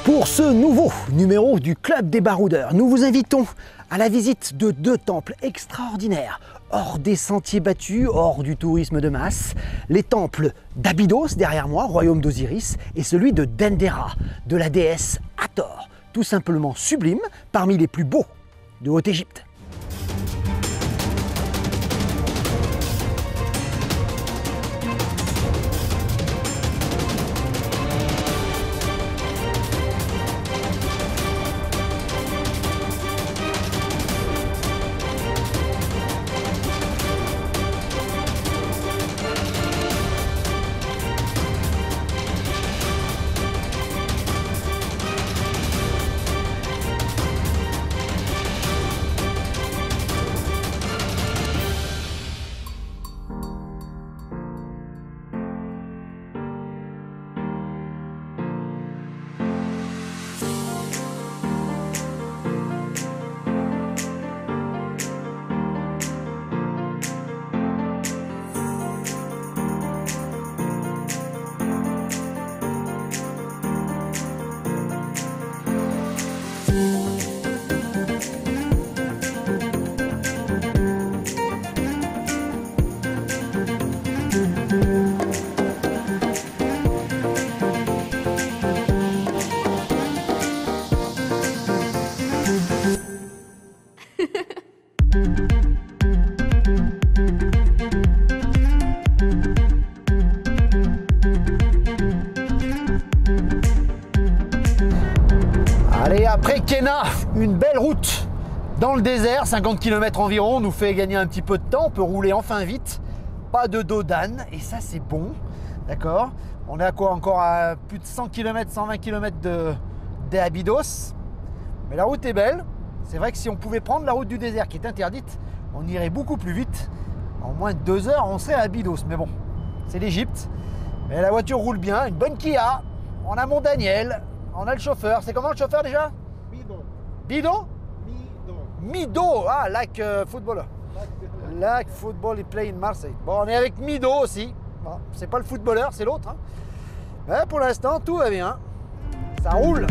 Pour ce nouveau numéro du Club des Baroudeurs, nous vous invitons à la visite de deux temples extraordinaires, hors des sentiers battus, hors du tourisme de masse. Les temples d'Abydos, derrière moi, royaume d'Osiris, et celui de Dendera, de la déesse Hathor, tout simplement sublime, parmi les plus beaux de Haute-Égypte. Allez, après Kéna, une belle route dans le désert, 50 km environ, nous fait gagner un petit peu de temps, on peut rouler enfin vite, pas de dos d'âne, et ça c'est bon, d'accord. On est à quoi, encore à plus de 100 km, 120 km d'Abydos, mais la route est belle. C'est vrai que si on pouvait prendre la route du désert qui est interdite, on irait beaucoup plus vite, en moins de 2 heures on serait à Abydos, mais bon, c'est l'Égypte, mais la voiture roule bien, une bonne Kia, on a mon Daniel. On a le chauffeur. C'est comment le chauffeur déjà? Mido. Bido? Mido. Ah, like footballer. Like football, he play in Marseille. Bon, on est avec Mido aussi. Bon, c'est pas le footballeur, c'est l'autre. Hein. Mais pour l'instant, tout va bien. Ça roule.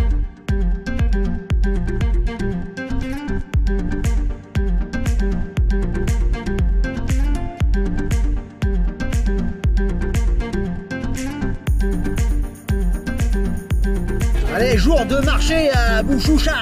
Allez, jour de marché à Bouchoucha.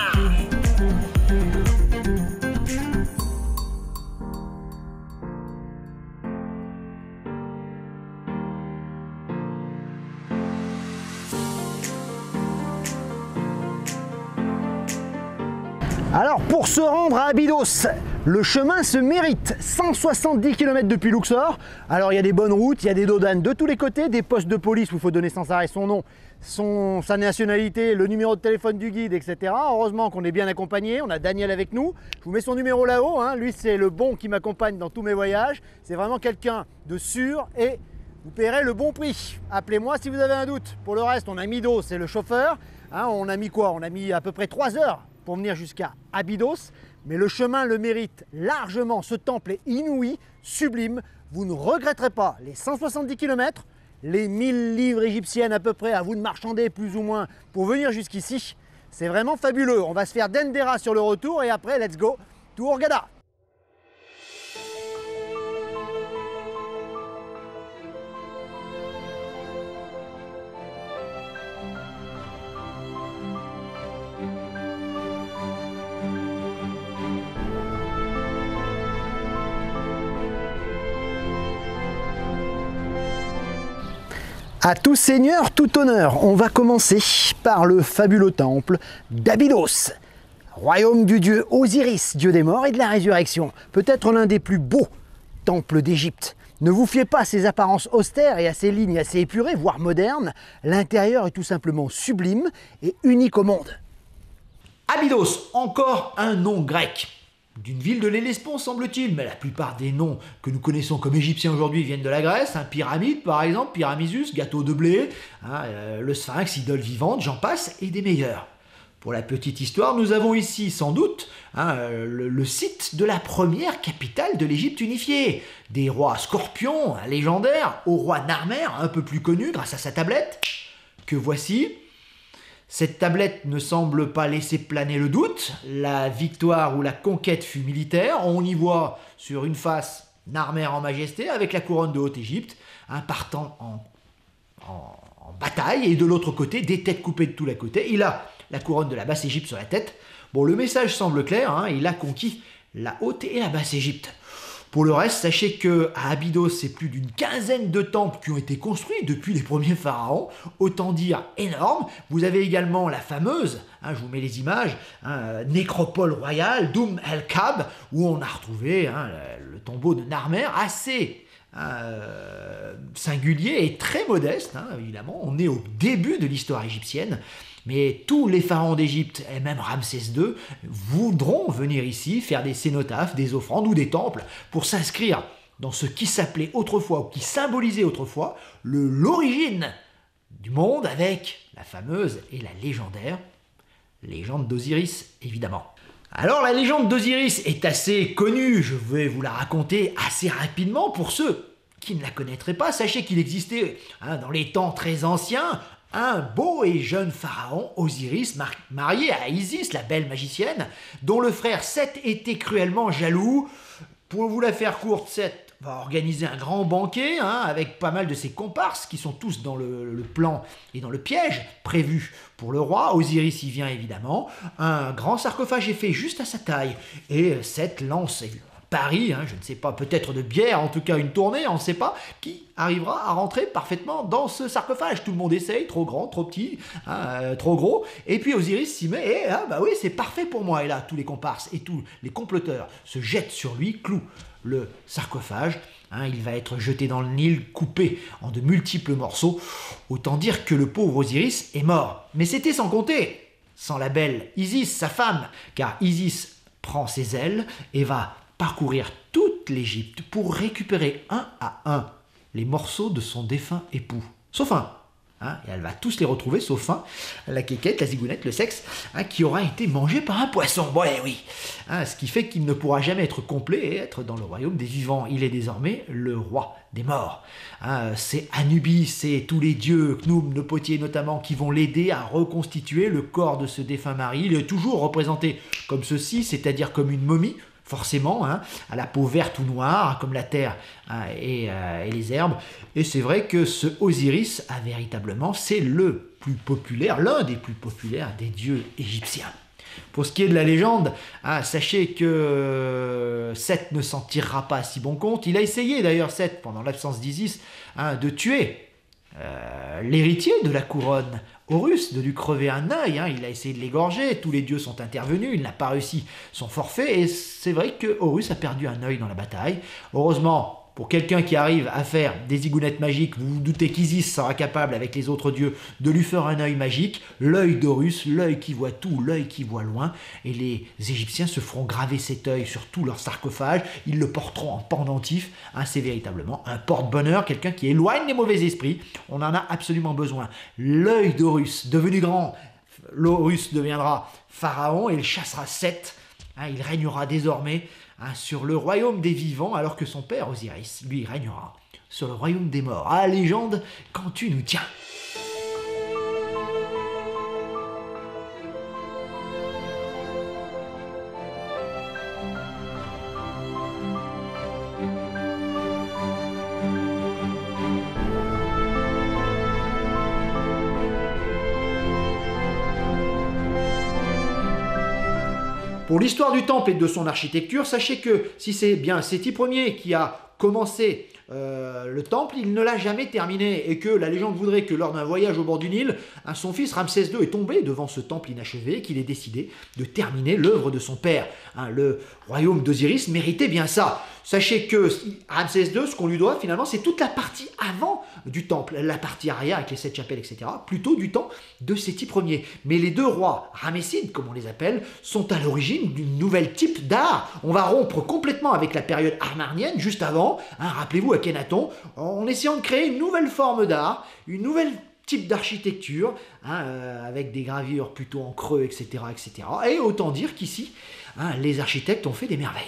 Alors, pour se rendre à Abydos, le chemin se mérite. 170 km depuis Luxor. Alors, il y a des bonnes routes, il y a des dos d'âne de tous les côtés, des postes de police où il faut donner sans arrêt son nom, sa nationalité, le numéro de téléphone du guide, etc. Heureusement qu'on est bien accompagné, on a Daniel avec nous. Je vous mets son numéro là-haut, hein. Lui c'est le bon qui m'accompagne dans tous mes voyages. C'est vraiment quelqu'un de sûr et vous paierez le bon prix. Appelez-moi si vous avez un doute. Pour le reste, on a Mido, c'est le chauffeur. Hein, on a mis quoi? On a mis à peu près 3 heures pour venir jusqu'à Abydos. Mais le chemin le mérite largement. Ce temple est inouï, sublime. Vous ne regretterez pas les 170 km. Les 1000 livres égyptiennes à peu près, à vous de marchander plus ou moins pour venir jusqu'ici. C'est vraiment fabuleux. On va se faire Dendera sur le retour et après, let's go to Hurghada. À tout seigneur, tout honneur, on va commencer par le fabuleux temple d'Abydos, royaume du dieu Osiris, dieu des morts et de la résurrection, peut-être l'un des plus beaux temples d'Égypte. Ne vous fiez pas à ses apparences austères et à ses lignes assez épurées, voire modernes, l'intérieur est tout simplement sublime et unique au monde. Abydos, encore un nom grec. D'une ville de l'Hellespont semble-t-il, mais la plupart des noms que nous connaissons comme égyptiens aujourd'hui viennent de la Grèce, hein, Pyramide par exemple, Pyramisus, gâteau de blé, hein, le Sphinx, idole vivante, j'en passe, et des meilleurs. Pour la petite histoire, nous avons ici sans doute le site de la première capitale de l'Égypte unifiée, des rois scorpions, un légendaire, au roi Narmer, un peu plus connu grâce à sa tablette, que voici. Cette tablette ne semble pas laisser planer le doute. La victoire ou la conquête fut militaire. On y voit sur une face Narmer en majesté avec la couronne de Haute-Égypte, partant en bataille, et de l'autre côté, des têtes coupées de tous les côtés. Il a la couronne de la Basse-Égypte sur la tête. Bon, le message semble clair, il a conquis la Haute et la Basse-Égypte. Pour le reste, sachez qu'à Abydos, c'est plus d'une quinzaine de temples qui ont été construits depuis les premiers pharaons, autant dire énorme. Vous avez également la fameuse, je vous mets les images, nécropole royale, Doum el-Kab, où on a retrouvé le tombeau de Narmer, assez singulier et très modeste, évidemment. On est au début de l'histoire égyptienne. Mais tous les pharaons d'Égypte, et même Ramsès II, voudront venir ici faire des cénotaphes, des offrandes ou des temples pour s'inscrire dans ce qui s'appelait autrefois, ou qui symbolisait autrefois, l'origine du monde avec la fameuse et la légendaire légende d'Osiris, évidemment. Alors la légende d'Osiris est assez connue, je vais vous la raconter assez rapidement pour ceux qui ne la connaîtraient pas. Sachez qu'il existait dans les temps très anciens un beau et jeune pharaon, Osiris, marié à Isis, la belle magicienne, dont le frère Seth était cruellement jaloux. Pour vous la faire courte, Seth va organiser un grand banquet avec pas mal de ses comparses qui sont tous dans le plan et dans le piège prévu pour le roi. Osiris y vient évidemment. Un grand sarcophage est fait juste à sa taille et Seth lance pari, je ne sais pas, peut-être de bière, en tout cas une tournée, on ne sait pas, qui arrivera à rentrer parfaitement dans ce sarcophage. Tout le monde essaye, trop grand, trop petit, trop gros, et puis Osiris s'y met, et bah oui, c'est parfait pour moi. Et là, tous les comparses et tous les comploteurs se jettent sur lui, clouent le sarcophage, il va être jeté dans le Nil, coupé en de multiples morceaux. Autant dire que le pauvre Osiris est mort. Mais c'était sans compter, sans la belle Isis, sa femme, car Isis prend ses ailes et va parcourir toute l'Égypte pour récupérer un à un les morceaux de son défunt époux. Sauf un. Et elle va tous les retrouver, sauf un, la quéquette, la zigounette, le sexe, qui aura été mangé par un poisson. Bon, oui. Ce qui fait qu'il ne pourra jamais être complet et être dans le royaume des vivants. Il est désormais le roi des morts. C'est Anubis, c'est tous les dieux, Khnum, le potier notamment, qui vont l'aider à reconstituer le corps de ce défunt mari. Il est toujours représenté comme ceci, c'est-à-dire comme une momie, forcément, à la peau verte ou noire, comme la terre et les herbes. Et c'est vrai que ce Osiris, véritablement, c'est le plus populaire, l'un des plus populaires des dieux égyptiens. Pour ce qui est de la légende, sachez que Seth ne s'en tirera pas à si bon compte. Il a essayé d'ailleurs, Seth, pendant l'absence d'Isis, de tuer l'héritier de la couronne, Horus, de lui crever un œil, il a essayé de l'égorger, tous les dieux sont intervenus, il n'a pas réussi son forfait, et c'est vrai que Horus a perdu un œil dans la bataille. Heureusement, pour quelqu'un qui arrive à faire des zigounettes magiques, vous vous doutez qu'Isis sera capable, avec les autres dieux, de lui faire un œil magique, l'œil d'Horus, l'œil qui voit tout, l'œil qui voit loin, et les Égyptiens se feront graver cet œil sur tout leur sarcophage, ils le porteront en pendentif, c'est véritablement un porte-bonheur, quelqu'un qui éloigne les mauvais esprits, on en a absolument besoin. L'œil d'Horus, devenu grand, l'Horus deviendra pharaon et il chassera Seth, il régnera désormais sur le royaume des vivants, alors que son père Osiris, lui, régnera sur le royaume des morts. Légende, quand tu nous tiens. Pour l'histoire du temple et de son architecture, sachez que si c'est bien Séti Ier qui a commencé le temple, il ne l'a jamais terminé, et que la légende voudrait que lors d'un voyage au bord du Nil, son fils Ramsès II est tombé devant ce temple inachevé, qu'il ait décidé de terminer l'œuvre de son père. Le royaume d'Osiris méritait bien ça. Sachez que Ramsès II, ce qu'on lui doit finalement, c'est toute la partie avant du temple, la partie arrière avec les 7 chapelles, etc., plutôt du temps de Séti Ier. Mais les deux rois ramessides, comme on les appelle, sont à l'origine d'une nouvelle type d'art. On va rompre complètement avec la période armarnienne, juste avant, rappelez-vous à Akhenaton, en essayant de créer une nouvelle forme d'art, une nouvelle type d'architecture, avec des gravures plutôt en creux, etc., etc. Et autant dire qu'ici, les architectes ont fait des merveilles.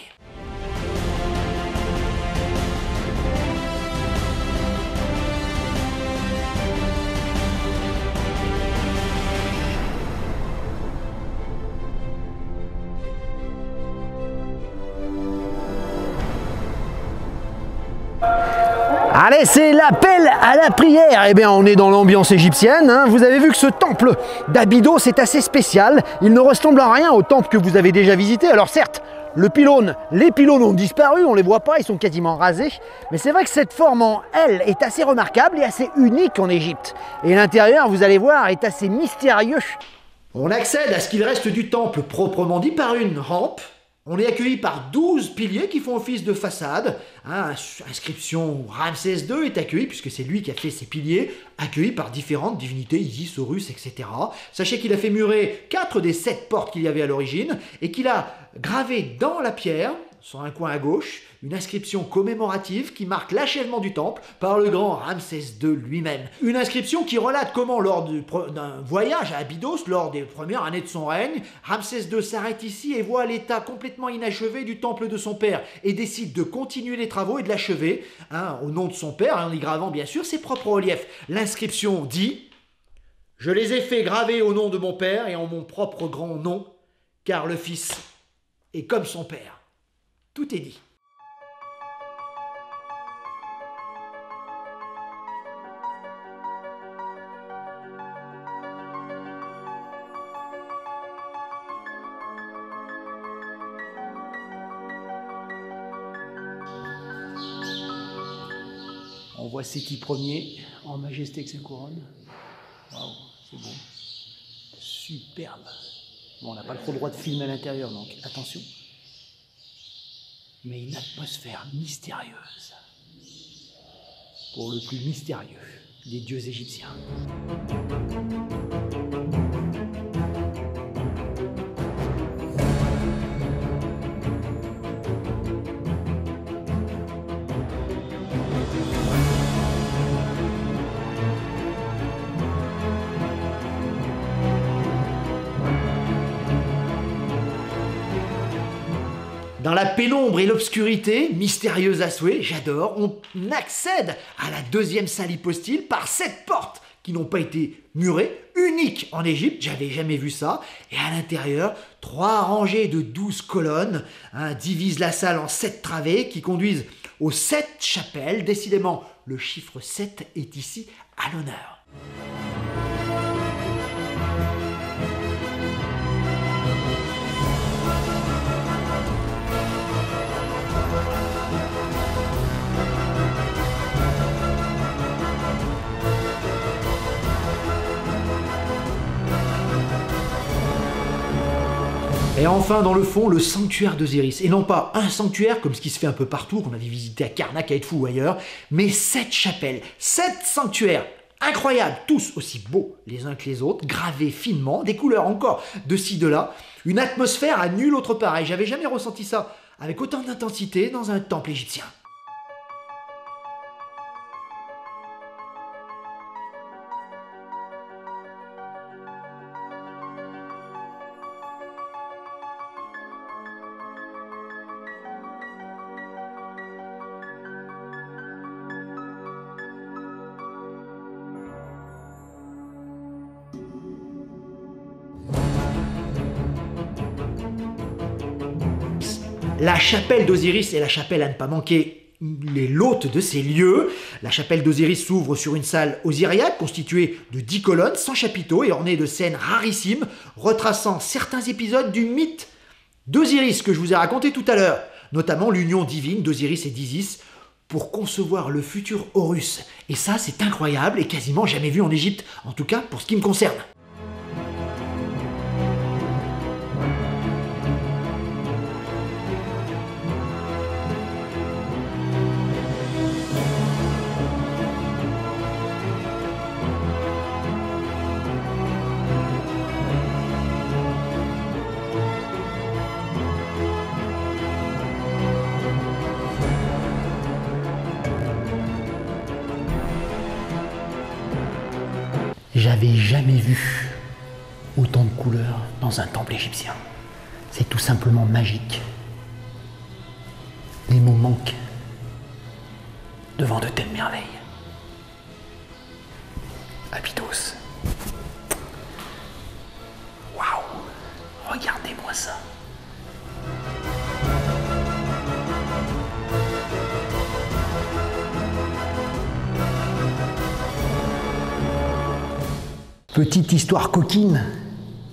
Allez, c'est l'appel à la prière. Eh bien, on est dans l'ambiance égyptienne, hein. Vous avez vu que ce temple d'Abydos est assez spécial. Il ne ressemble en rien au temple que vous avez déjà visité. Alors certes, les pylônes ont disparu, on ne les voit pas, ils sont quasiment rasés. Mais c'est vrai que cette forme en L est assez remarquable et assez unique en Égypte. Et l'intérieur, vous allez voir, est assez mystérieux. On accède à ce qu'il reste du temple proprement dit par une rampe. On est accueilli par 12 piliers qui font office de façade. Hein, inscription Ramsès II est accueilli, puisque c'est lui qui a fait ces piliers, accueilli par différentes divinités, Isis, Horus, etc. Sachez qu'il a fait murer 4 des 7 portes qu'il y avait à l'origine, et qu'il a gravé dans la pierre, sur un coin à gauche, une inscription commémorative qui marque l'achèvement du temple par le grand Ramsès II lui-même. Une inscription qui relate comment, lors d'un voyage à Abydos, lors des premières années de son règne, Ramsès II s'arrête ici et voit l'état complètement inachevé du temple de son père et décide de continuer les travaux et de l'achever, hein, au nom de son père, et en y gravant bien sûr ses propres reliefs. L'inscription dit « Je les ai fait graver au nom de mon père et en mon propre grand nom, car le fils est comme son père. » Tout est dit. On voit Séti Ier en majesté avec ses couronnes. Waouh, c'est beau. Superbe. Bon, on n'a pas trop le droit de filmer à l'intérieur, donc attention. Mais une atmosphère mystérieuse. Pour le plus mystérieux des dieux égyptiens. Dans la pénombre et l'obscurité, mystérieuse à souhait, j'adore, on accède à la deuxième salle hypostyle par 7 portes qui n'ont pas été murées, uniques en Égypte, j'avais jamais vu ça. Et à l'intérieur, 3 rangées de 12 colonnes divisent la salle en 7 travées qui conduisent aux 7 chapelles. Décidément, le chiffre 7 est ici à l'honneur. Et enfin, dans le fond, le sanctuaire d'Osiris. Et non pas un sanctuaire, comme ce qui se fait un peu partout, qu'on avait visité à Karnak, à Edfou ou ailleurs, mais 7 chapelles, 7 sanctuaires incroyables, tous aussi beaux les uns que les autres, gravés finement, des couleurs encore de ci, de là, une atmosphère à nulle autre pareil. J'avais jamais ressenti ça avec autant d'intensité dans un temple égyptien. La chapelle d'Osiris est la chapelle à ne pas manquer, l'hôte de ces lieux. La chapelle d'Osiris s'ouvre sur une salle osiriaque constituée de 10 colonnes, sans chapiteaux et ornée de scènes rarissimes, retraçant certains épisodes du mythe d'Osiris que je vous ai raconté tout à l'heure, notamment l'union divine d'Osiris et d'Isis pour concevoir le futur Horus. Et ça, c'est incroyable et quasiment jamais vu en Égypte, en tout cas pour ce qui me concerne. J'avais jamais vu autant de couleurs dans un temple égyptien. C'est tout simplement magique. Les mots manquent devant de telles merveilles. Abydos. Waouh! Regardez-moi ça. Petite histoire coquine,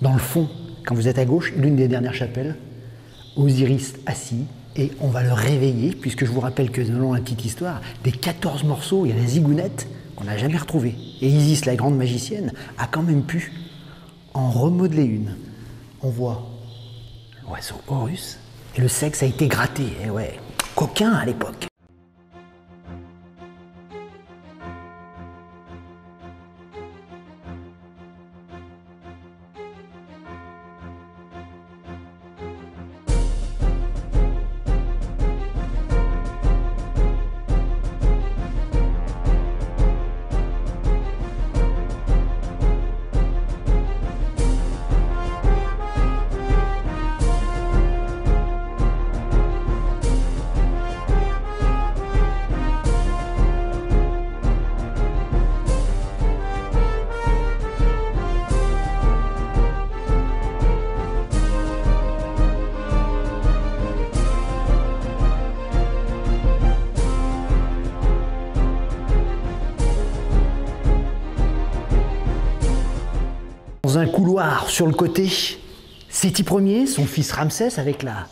dans le fond, quand vous êtes à gauche, l'une des dernières chapelles, Osiris assis, et on va le réveiller, puisque je vous rappelle que selon la petite histoire, des 14 morceaux, il y a la zigounette qu'on n'a jamais retrouvée. Et Isis, la grande magicienne, a quand même pu en remodeler une. On voit l'oiseau Horus, et le sexe a été gratté, et ouais, coquin à l'époque. Dans un couloir sur le côté, Séti Ier, son fils Ramsès, avec la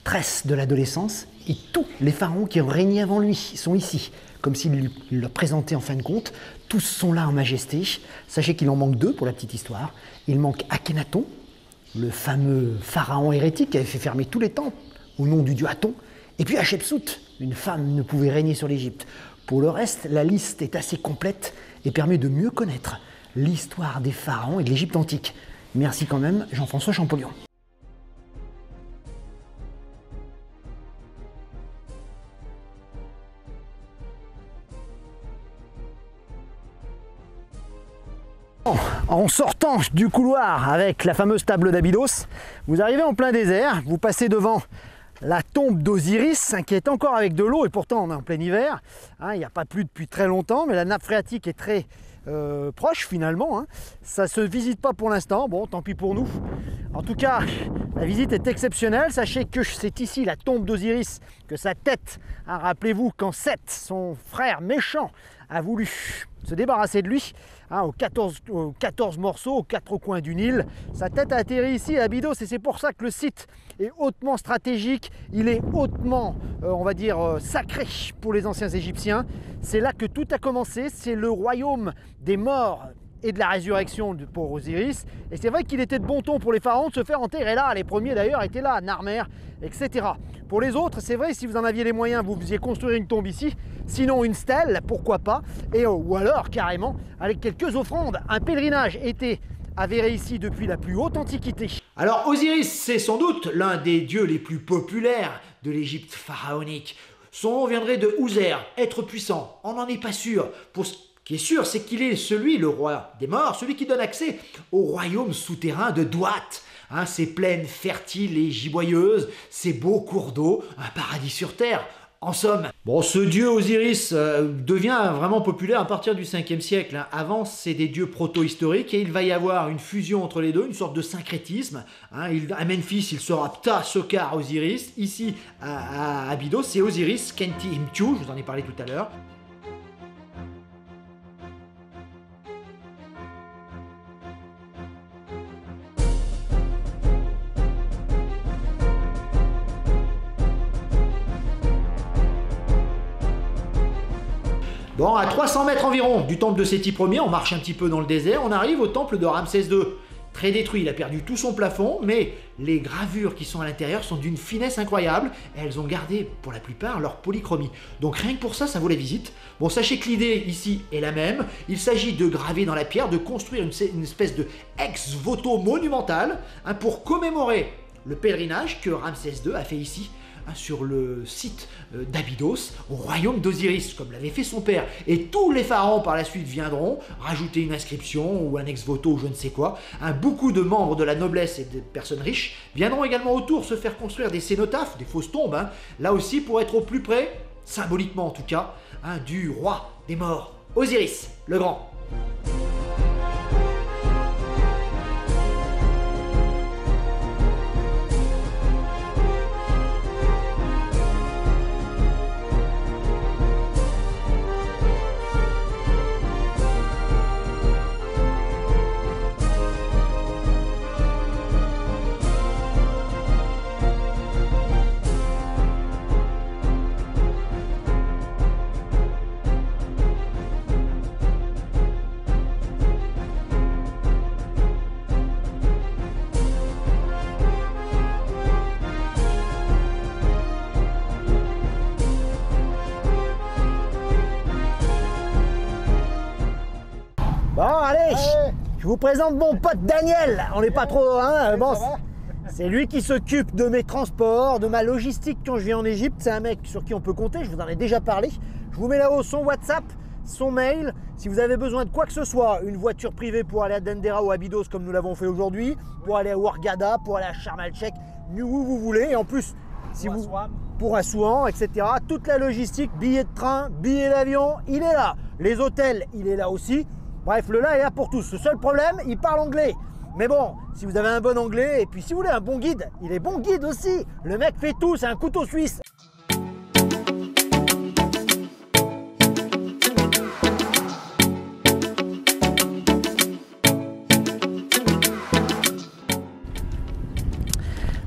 tresse de l'adolescence, et tous les pharaons qui ont régné avant lui sont ici, comme s'il le présentait en fin de compte. Tous sont là en majesté. Sachez qu'il en manque deux pour la petite histoire. Il manque Akhenaton, le fameux pharaon hérétique qui avait fait fermer tous les temples au nom du dieu Aton, et puis Hatshepsut, une femme ne pouvait régner sur l'Égypte. Pour le reste, la liste est assez complète et permet de mieux connaître l'histoire des pharaons et de l'Égypte antique. Merci quand même, Jean-François Champollion. En sortant du couloir avec la fameuse table d'Abydos, vous arrivez en plein désert, vous passez devant la tombe d'Osiris, qui est encore avec de l'eau, et pourtant on est en plein hiver. Il n'y a pas plu depuis très longtemps, mais la nappe phréatique est très proche finalement. Ça ne se visite pas pour l'instant, bon tant pis pour nous. En tout cas, la visite est exceptionnelle. Sachez que c'est ici la tombe d'Osiris, que sa tête, rappelez-vous quand Seth, son frère méchant, a voulu se débarrasser de lui, aux 14 morceaux aux 4 coins du Nil. Sa tête a atterri ici à Abydos, et c'est pour ça que le site est hautement stratégique, il est hautement, on va dire, sacré pour les anciens Égyptiens. C'est là que tout a commencé, c'est le royaume des morts et de la résurrection pour Osiris. Et c'est vrai qu'il était de bon ton pour les pharaons de se faire enterrer là. Les premiers d'ailleurs étaient là, Narmer, etc. Pour les autres, c'est vrai, si vous en aviez les moyens, vous faisiez construire une tombe ici. Sinon une stèle, pourquoi pas. Ou alors carrément avec quelques offrandes. Un pèlerinage était avéré ici depuis la plus haute antiquité. Alors Osiris, c'est sans doute l'un des dieux les plus populaires de l'Égypte pharaonique. Son nom viendrait de Ouzer, être puissant. On n'en est pas sûr. Pour ce qui est sûr, c'est qu'il est le roi des morts, celui qui donne accès au royaume souterrain de Douat. Ces plaines fertiles et giboyeuses, ces beaux cours d'eau, un paradis sur terre. En somme, bon, ce dieu Osiris devient vraiment populaire à partir du 5e siècle. Avant, c'est des dieux proto-historiques et il va y avoir une fusion entre les deux, une sorte de syncrétisme. À Memphis, il sera Ptah Sokar Osiris. Ici, à Abydos, c'est Osiris Khenti Imtu, je vous en ai parlé tout à l'heure. Bon, à 300 mètres environ du temple de Séti Ier, on marche un petit peu dans le désert, on arrive au temple de Ramsès II. Très détruit, il a perdu tout son plafond, mais les gravures qui sont à l'intérieur sont d'une finesse incroyable. Elles ont gardé, pour la plupart, leur polychromie. Donc rien que pour ça, ça vaut la visite. Bon, sachez que l'idée ici est la même. Il s'agit de graver dans la pierre, de construire une espèce de ex-voto monumental pour commémorer le pèlerinage que Ramsès II a fait ici, sur le site d'Abydos, au royaume d'Osiris, comme l'avait fait son père. Et tous les pharaons par la suite viendront rajouter une inscription ou un ex-voto ou je ne sais quoi. Beaucoup de membres de la noblesse et des personnes riches viendront également autour se faire construire des cénotaphes, des fausses tombes, là aussi pour être au plus près, symboliquement en tout cas, du roi des morts, Osiris le Grand. vous présente mon pote Daniel. On n'est pas trop, hein, bon, c'est lui qui s'occupe de mes transports, de ma logistique quand je viens en Égypte. C'est un mec sur qui on peut compter, je vous en ai déjà parlé. Je vous mets là-haut son WhatsApp, son mail. Si vous avez besoin de quoi que ce soit, une voiture privée pour aller à Dendera ou Abydos comme nous l'avons fait aujourd'hui, pour aller à Hurghada, pour aller à Sharm el-Sheikh, où vous voulez. Et en plus, si vous, pour Assouan, etc. Toute la logistique, billets de train, billets d'avion, il est là. Les hôtels, il est là aussi. Bref, le là est là pour tous. Le seul problème, il parle anglais. Mais bon, si vous avez un bon anglais, et puis si vous voulez un bon guide, il est bon guide aussi. Le mec fait tout, c'est un couteau suisse.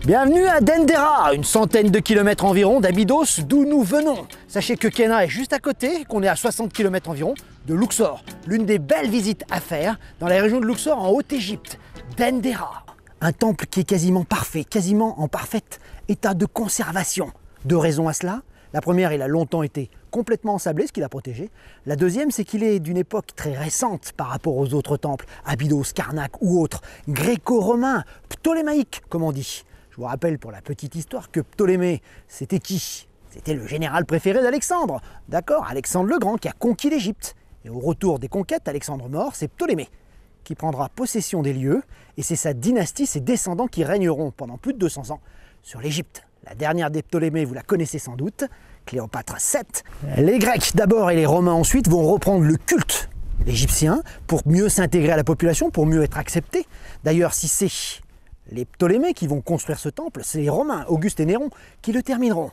Bienvenue à Dendera, une centaine de kilomètres environ d'Abydos, d'où nous venons. Sachez que Kena est juste à côté, qu'on est à 60 km environ de Luxor. L'une des belles visites à faire dans la région de Luxor en Haute-Égypte, Dendera. Un temple qui est quasiment parfait, quasiment en parfait état de conservation. Deux raisons à cela. La première, il a longtemps été complètement ensablé, ce qui l'a protégé. La deuxième, c'est qu'il est d'une époque très récente par rapport aux autres temples, Abydos, Karnak ou autres, gréco-romains, ptolémaïques, comme on dit. Je vous rappelle pour la petite histoire que Ptolémée, c'était qui? C'était le général préféré d'Alexandre. D'accord, Alexandre le Grand qui a conquis l'Égypte. Et au retour des conquêtes, Alexandre mort, c'est Ptolémée qui prendra possession des lieux. Et c'est sa dynastie, ses descendants qui régneront pendant plus de 200 ans sur l'Égypte. La dernière des Ptolémées, vous la connaissez sans doute, Cléopâtre VII. Les Grecs d'abord et les Romains ensuite vont reprendre le culte égyptien pour mieux s'intégrer à la population, pour mieux être acceptés. D'ailleurs, si c'est les Ptolémées qui vont construire ce temple, c'est les Romains, Auguste et Néron, qui le termineront.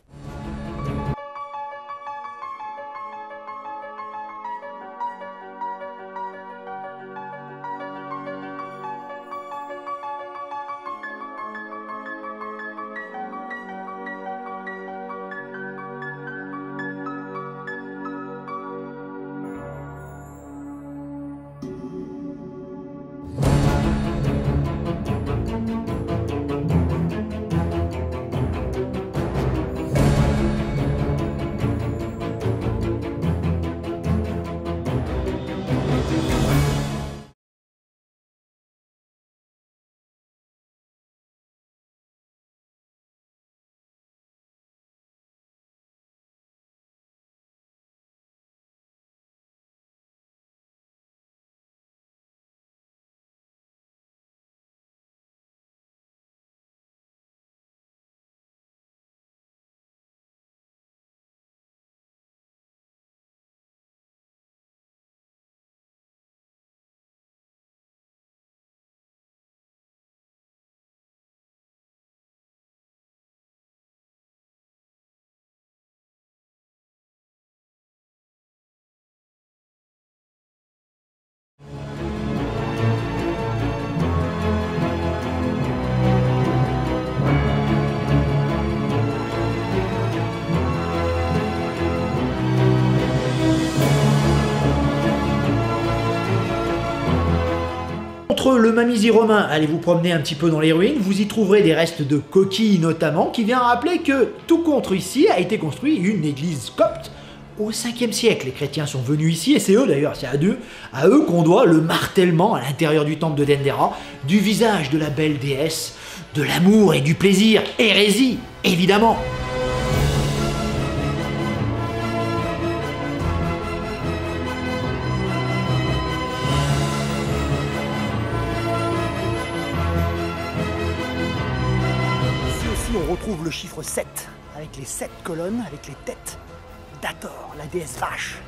Entre le Mamizi romain, allez vous promener un petit peu dans les ruines, vous y trouverez des restes de coquilles notamment, qui vient rappeler que tout contre ici a été construit une église copte au 5e siècle. Les chrétiens sont venus ici, et c'est eux d'ailleurs, c'est à eux qu'on doit le martèlement à l'intérieur du temple de Dendera, du visage de la belle déesse, de l'amour et du plaisir, hérésie, évidemment. On retrouve le chiffre 7, avec les 7 colonnes, avec les têtes d'Hathor, la déesse vache.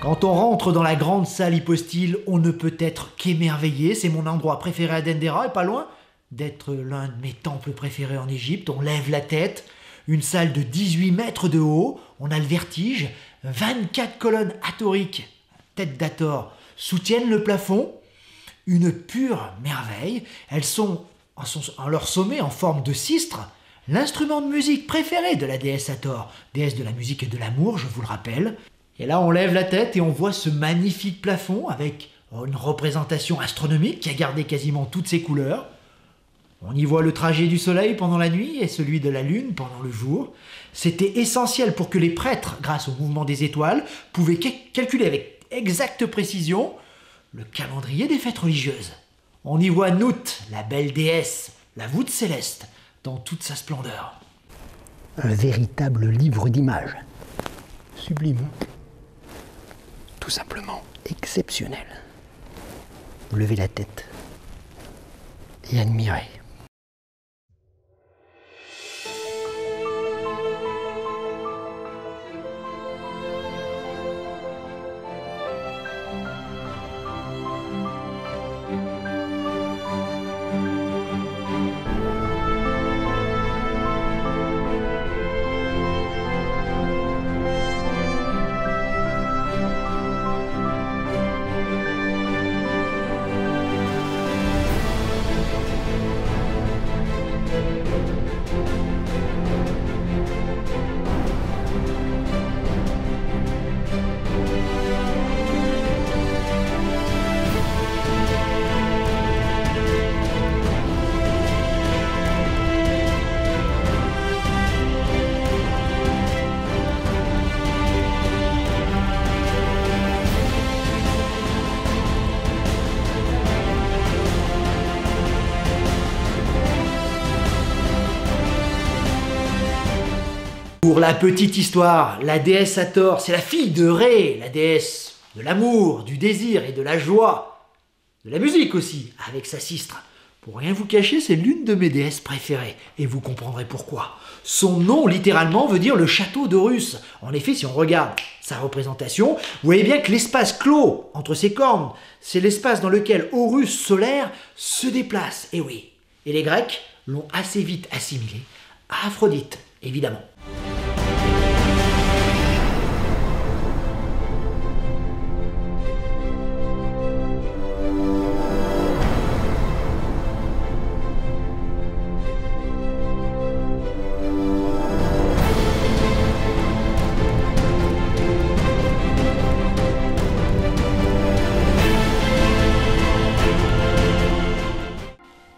Quand on rentre dans la grande salle hypostyle, on ne peut être qu'émerveillé. C'est mon endroit préféré à Dendera et pas loin d'être l'un de mes temples préférés en Égypte. On lève la tête, Une salle de 18 mètres de haut, on a le vertige, 24 colonnes atoriques, tête d'Hathor, soutiennent le plafond. Une pure merveille, elles sont en leur sommet en forme de sistre, l'instrument de musique préféré de la déesse Hathor, déesse de la musique et de l'amour, je vous le rappelle. Et là, on lève la tête et on voit ce magnifique plafond avec une représentation astronomique qui a gardé quasiment toutes ses couleurs. On y voit le trajet du soleil pendant la nuit et celui de la lune pendant le jour. C'était essentiel pour que les prêtres, grâce au mouvement des étoiles, pouvaient calculer avec exacte précision le calendrier des fêtes religieuses. On y voit Nout, la belle déesse, la voûte céleste, dans toute sa splendeur. Un véritable livre d'images. Sublime. Tout simplement exceptionnel. Levez la tête et admirez. Pour la petite histoire, la déesse Hathor, c'est la fille de Ré, la déesse de l'amour, du désir et de la joie, de la musique aussi, avec sa sistre. Pour rien vous cacher, c'est l'une de mes déesses préférées, et vous comprendrez pourquoi. Son nom, littéralement, veut dire le château d'Horus. En effet, si on regarde sa représentation, vous voyez bien que l'espace clos entre ses cornes, c'est l'espace dans lequel Horus solaire se déplace. Et oui, et les Grecs l'ont assez vite assimilé à Aphrodite, évidemment.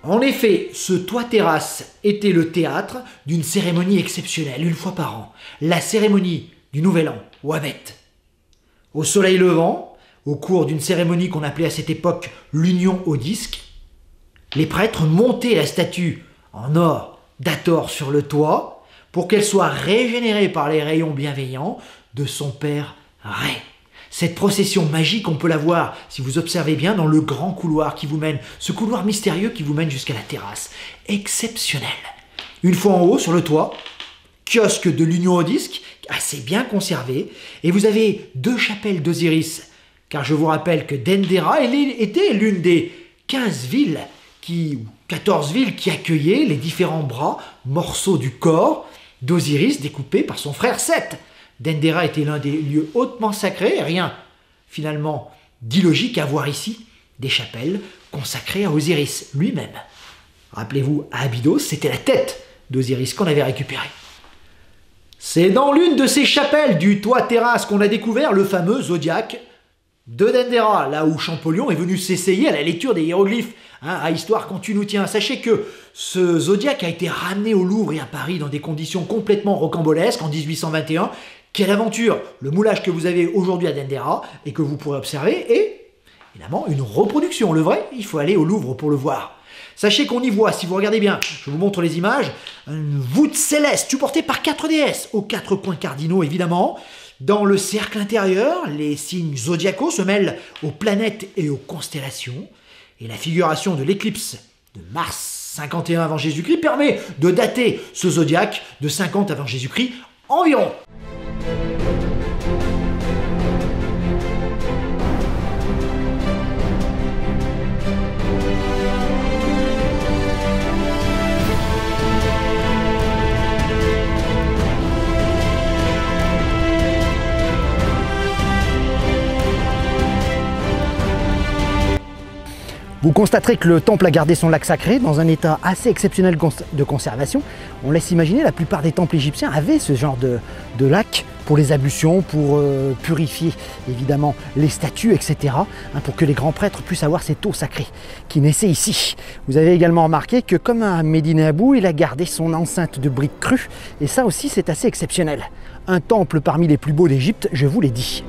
En effet, ce toit-terrasse était le théâtre d'une cérémonie exceptionnelle, une fois par an, la cérémonie du Nouvel An, Wabet. Au soleil levant, au cours d'une cérémonie qu'on appelait à cette époque l'union au disque, les prêtres montaient la statue en or d'Hathor sur le toit pour qu'elle soit régénérée par les rayons bienveillants de son père Ré. Cette procession magique, on peut la voir, si vous observez bien, dans le grand couloir qui vous mène, ce couloir mystérieux qui vous mène jusqu'à la terrasse. Exceptionnel. Une fois en haut, sur le toit, kiosque de l'Union au disque, assez bien conservé, et vous avez 2 chapelles d'Osiris, car je vous rappelle que Dendera était l'une des 15 villes, 14 villes qui accueillaient les différents bras, morceaux du corps d'Osiris découpés par son frère Seth. Dendera était l'un des lieux hautement sacrés, rien finalement d'illogique à voir ici des chapelles consacrées à Osiris lui-même. Rappelez-vous, à Abydos, c'était la tête d'Osiris qu'on avait récupérée. C'est dans l'une de ces chapelles du toit-terrasse qu'on a découvert le fameux zodiaque de Dendera, là où Champollion est venu s'essayer à la lecture des hiéroglyphes, à Histoire quand tu nous tiens. Sachez que ce zodiaque a été ramené au Louvre et à Paris dans des conditions complètement rocambolesques en 1821. Quelle aventure! Le moulage que vous avez aujourd'hui à Dendera et que vous pourrez observer est évidemment une reproduction. Le vrai, il faut aller au Louvre pour le voir. Sachez qu'on y voit, si vous regardez bien, je vous montre les images, une voûte céleste supportée par 4 déesses, aux 4 coins cardinaux évidemment. Dans le cercle intérieur, les signes zodiacaux se mêlent aux planètes et aux constellations. Et la figuration de l'éclipse de Mars 51 avant Jésus-Christ permet de dater ce zodiaque de 50 avant Jésus-Christ environ. Vous constaterez que le temple a gardé son lac sacré dans un état assez exceptionnel de conservation. On laisse imaginer, la plupart des temples égyptiens avaient ce genre de lac pour les ablutions, pour purifier évidemment les statues, etc. Pour que les grands prêtres puissent avoir cette eau sacrée qui naissait ici. Vous avez également remarqué que comme à Médine Abou, il a gardé son enceinte de briques crues. Et ça aussi, c'est assez exceptionnel. Un temple parmi les plus beaux d'Égypte, je vous l'ai dit.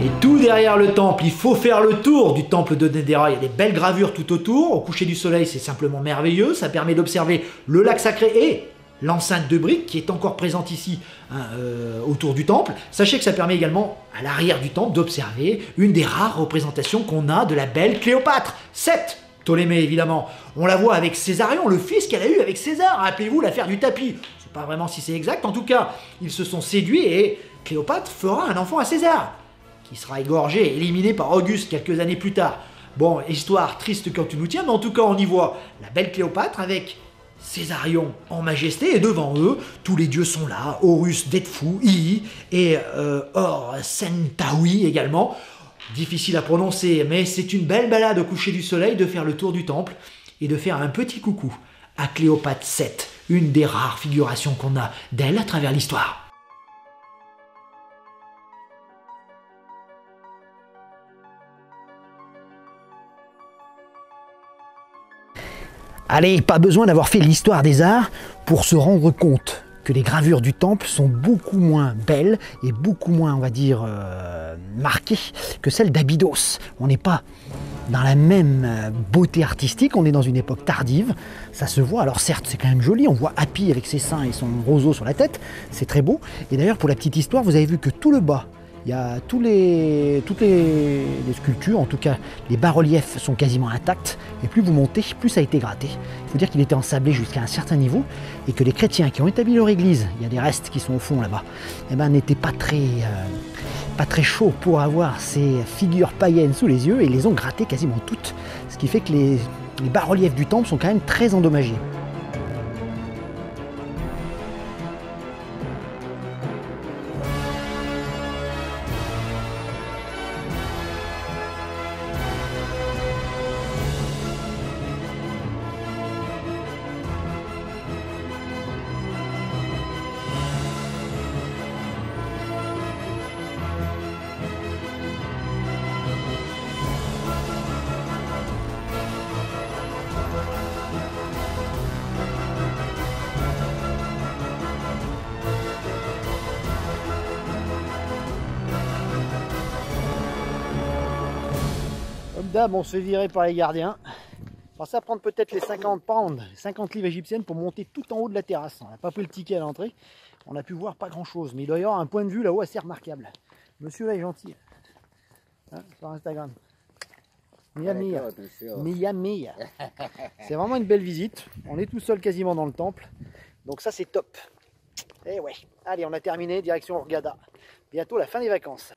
Et tout derrière le temple, il faut faire le tour du temple de Nédéra. Il y a des belles gravures tout autour. Au coucher du soleil, c'est simplement merveilleux. Ça permet d'observer le lac sacré et l'enceinte de briques qui est encore présente ici autour du temple. Sachez que ça permet également à l'arrière du temple d'observer une des rares représentations qu'on a de la belle Cléopâtre. 7 Ptolémée évidemment. On la voit avec Césarion, le fils qu'elle a eu avec César. Rappelez-vous l'affaire du tapis. Je ne sais pas vraiment si c'est exact. En tout cas, ils se sont séduits et Cléopâtre fera un enfant à César, qui sera égorgé et éliminé par Auguste quelques années plus tard. Bon, histoire triste quand tu nous tiens, mais en tout cas on y voit la belle Cléopâtre avec Césarion en majesté, et devant eux, tous les dieux sont là, Horus, Detfou, Ii, et Centaui également. Difficile à prononcer, mais c'est une belle balade au coucher du soleil de faire le tour du temple et de faire un petit coucou à Cléopâtre VII, une des rares figurations qu'on a d'elle à travers l'histoire. Allez, pas besoin d'avoir fait l'histoire des arts pour se rendre compte que les gravures du temple sont beaucoup moins belles et beaucoup moins, on va dire, marquées que celles d'Abydos. On n'est pas dans la même beauté artistique, on est dans une époque tardive, ça se voit. Alors certes, c'est quand même joli, on voit Hapi avec ses seins et son roseau sur la tête, c'est très beau. Et d'ailleurs, pour la petite histoire, vous avez vu que tout le bas, il y a toutes les sculptures, en tout cas les bas-reliefs sont quasiment intacts, et plus vous montez, plus ça a été gratté. Il faut dire qu'il était ensablé jusqu'à un certain niveau, et que les chrétiens qui ont établi leur église, il y a des restes qui sont au fond là-bas, eh ben, n'étaient pas très chauds pour avoir ces figures païennes sous les yeux, et ils les ont grattées quasiment toutes, ce qui fait que les bas-reliefs du temple sont quand même très endommagés. Comme d'hab, on se fait virer par les gardiens. On va prendre peut-être les 50 pounds, 50 livres égyptiennes pour monter tout en haut de la terrasse. On n'a pas pris le ticket à l'entrée. On a pu voir pas grand-chose, mais il doit y avoir un point de vue là-haut assez remarquable. Monsieur là est gentil. Hein, sur Instagram. Mia mia. Mia mia. C'est vraiment une belle visite. On est tout seul quasiment dans le temple. Donc ça c'est top. Et ouais. Allez, on a terminé. Direction Hurghada. Bientôt la fin des vacances.